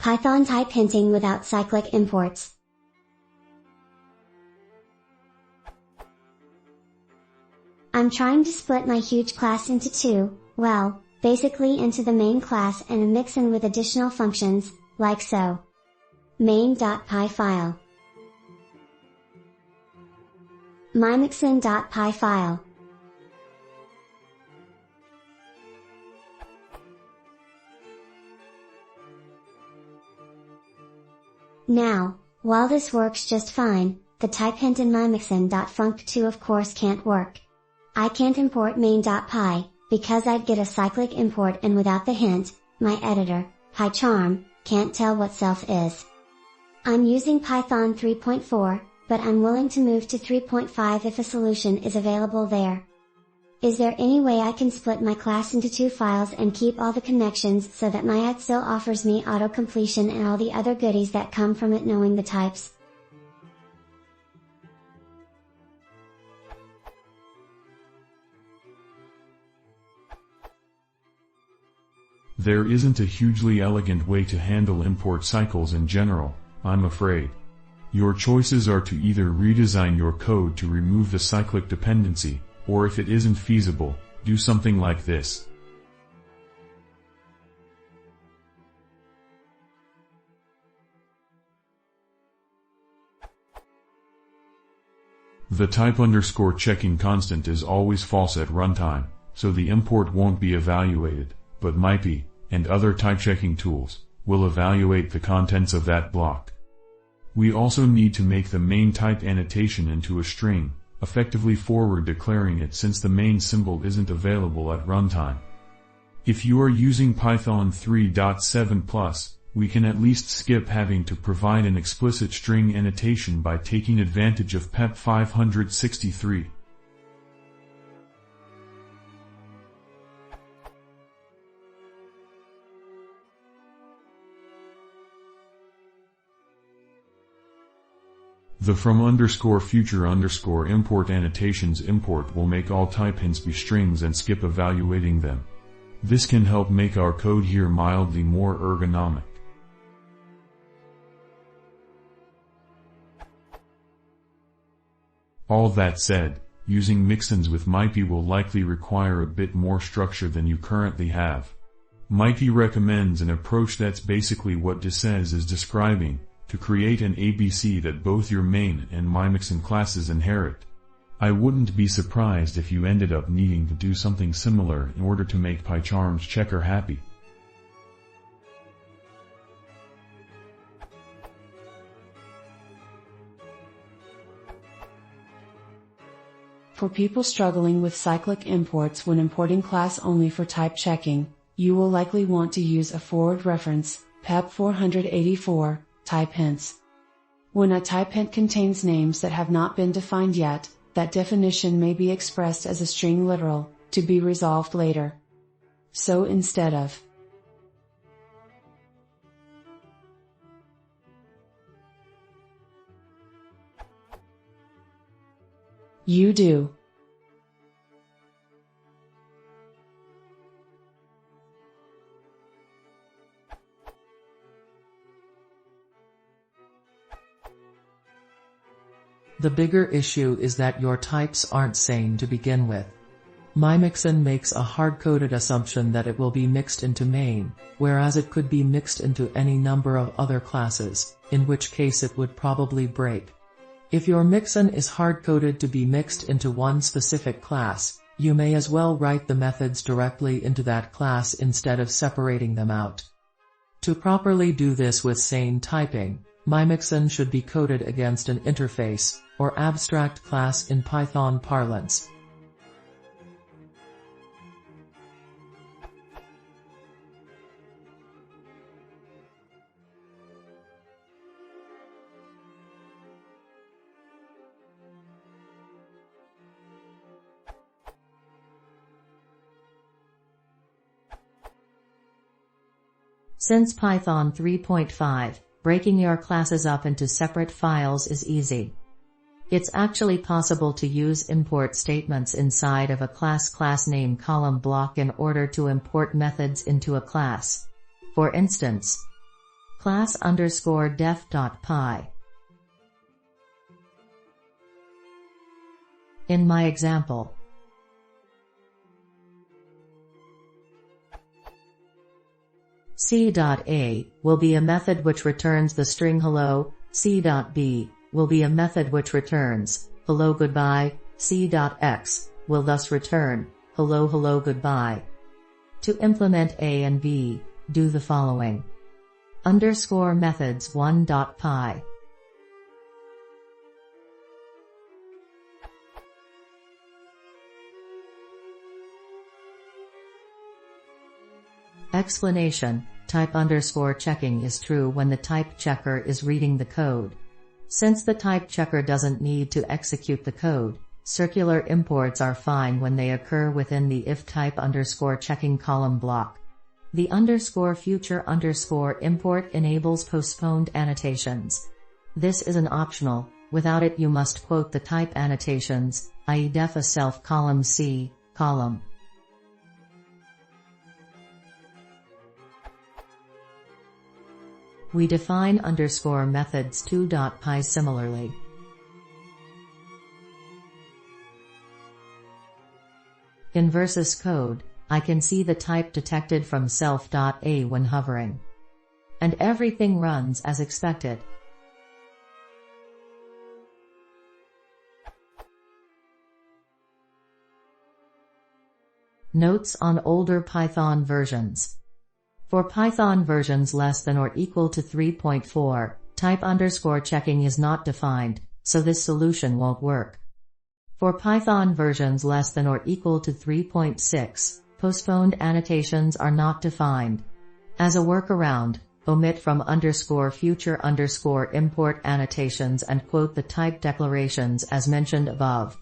Python type hinting without cyclic imports. I'm trying to split my huge class into two, well, basically into the main class and a mixin with additional functions, like so. Main.py file. mymixin.py file. Now, while this works just fine, the type hint in mymixin.func2 of course can't work. I can't import main.py, because I'd get a cyclic import and without the hint, my editor, PyCharm, can't tell what self is. I'm using Python 3.4, but I'm willing to move to 3.5 if a solution is available there. Is there any way I can split my class into two files and keep all the connections so that my ad still offers me auto-completion and all the other goodies that come from it knowing the types? There isn't a hugely elegant way to handle import cycles in general, I'm afraid. Your choices are to either redesign your code to remove the cyclic dependency, or if it isn't feasible, do something like this. The type_checking constant is always false at runtime, so the import won't be evaluated, but MyPy, and other type checking tools, will evaluate the contents of that block. We also need to make the main type annotation into a string, effectively forward declaring it since the main symbol isn't available at runtime. If you are using Python 3.7+, we can at least skip having to provide an explicit string annotation by taking advantage of PEP 563. The from_future_import annotations import will make all type hints be strings and skip evaluating them. This can help make our code here mildly more ergonomic. All that said, using mixins with MyPy will likely require a bit more structure than you currently have. MyPy recommends an approach that's basically what DSAS is describing, to create an ABC that both your main and mymixin classes inherit. I wouldn't be surprised if you ended up needing to do something similar in order to make PyCharm's checker happy. For people struggling with cyclic imports when importing class only for type checking, you will likely want to use a forward reference, PEP 484, type hints. When a type hint contains names that have not been defined yet, that definition may be expressed as a string literal, to be resolved later. So instead of you do The bigger issue is that your types aren't sane to begin with. Mymixin makes a hard-coded assumption that it will be mixed into main, whereas it could be mixed into any number of other classes, in which case it would probably break. If your mixin is hard-coded to be mixed into one specific class, you may as well write the methods directly into that class instead of separating them out. To properly do this with sane typing, mymixin should be coded against an interface, or abstract class in Python parlance. Since Python 3.5, breaking your classes up into separate files is easy. It's actually possible to use import statements inside of a class name column block in order to import methods into a class. For instance, class_def.py. In my example, c.a will be a method which returns the string hello, c.b will be a method which returns hello goodbye, c.x will thus return hello hello goodbye. To implement A and B, do the following. Underscore methods 1.py. Explanation: type_checking is true when the type checker is reading the code. Since the type checker doesn't need to execute the code, circular imports are fine when they occur within the if type_checking column block. The _future_ import enables postponed annotations. This is an optional. Without it you must quote the type annotations, i.e. def a self column c column. We define methods 2.py similarly. In versus code, I can see the type detected from self.a when hovering. And everything runs as expected. Notes on older Python versions. For Python versions less than or equal to 3.4, type_checking is not defined, so this solution won't work. For Python versions less than or equal to 3.6, postponed annotations are not defined. As a workaround, omit from _future_ import annotations and quote the type declarations as mentioned above.